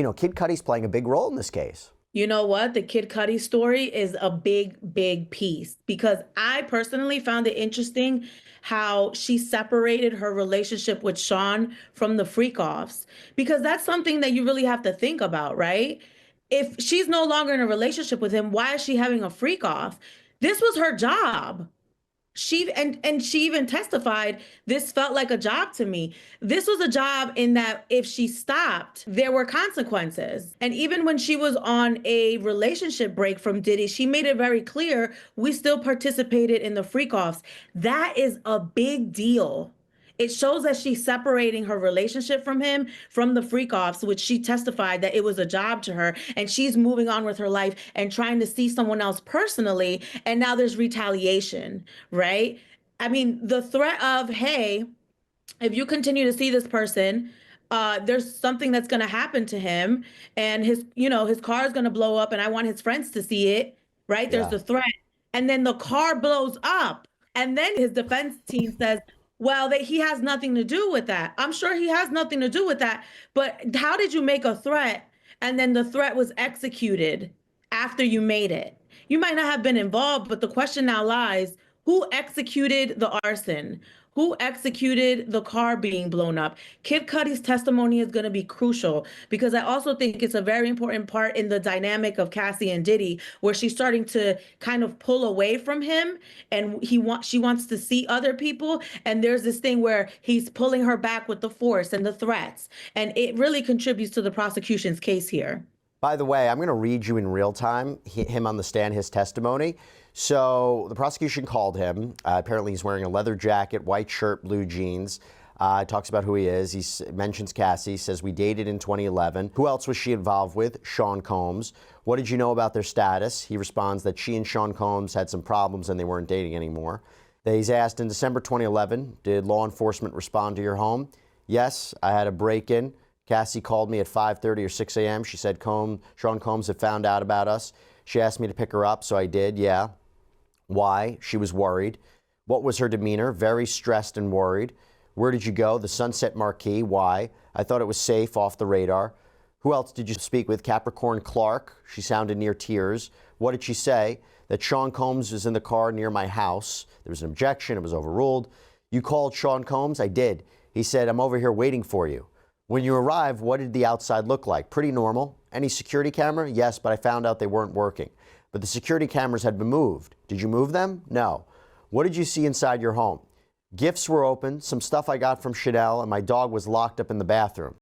You know, Kid Cudi's playing a big role in this case. You know what? The Kid Cudi story is a big, big piece because I personally found it interesting how she separated her relationship with Sean from the freak offs, because that's something that you really have to think about, right? If she's no longer in a relationship with him, why is she having a freak off? This was her job. She she even testified, this felt like a job to me. This was a job in that if she stopped, there were consequences. And even when she was on a relationship break from Diddy, she made it very clear we still participated in the freak offs. That is a big deal. It shows that she's separating her relationship from him from the freak offs, which she testified that it was a job to her. And she's moving on with her life and trying to see someone else personally. And now there's retaliation, right? I mean, the threat of, hey, if you continue to see this person, there's something that's going to happen to him, and his car is going to blow up, and I want his friends to see it, right? There's Yeah. the threat. And then the car blows up. And then his defense team says, well, that he has nothing to do with that. I'm sure he has nothing to do with that. But how did you make a threat and then the threat was executed after you made it? You might not have been involved, but the question now lies, who executed the arson? Who executed the car being blown up? Kid Cudi's testimony is going to be crucial because I also think it's a very important part in the dynamic of Cassie and Diddy, where she's starting to kind of pull away from him, and she wants to see other people. And there's this thing where he's pulling her back with the force and the threats, and it really contributes to the prosecution's case here. By the way, I'm going to read you in real time him on the stand, his testimony. So the prosecution called him. Apparently he's wearing a leather jacket, white shirt, blue jeans. Talks about who he is. He mentions Cassie, says we dated in 2011. Who else was she involved with? Sean Combs. What did you know about their status? He responds that she and Sean Combs had some problems and they weren't dating anymore. He's asked, in December 2011, did law enforcement respond to your home? Yes, I had a break-in. Cassie called me at 5:30 or 6 a.m. She said Sean Combs had found out about us. She asked me to pick her up, so I did, yeah. Why? She was worried. What was her demeanor? Very stressed and worried. Where did you go? The Sunset Marquee. Why? I thought it was safe, off the radar. Who else did you speak with? Capricorn Clark. She sounded near tears. What did she say? That Sean Combs was in the car near my house. There was an objection. It was overruled. You called Sean Combs? I did. He said, I'm over here waiting for you. When you arrived, what did the outside look like? Pretty normal. Any security camera? Yes, but I found out they weren't working. But the security cameras had been moved. Did you move them? No. What did you see inside your home? Gifts were open, some stuff I got from Chanel, and my dog was locked up in the bathroom.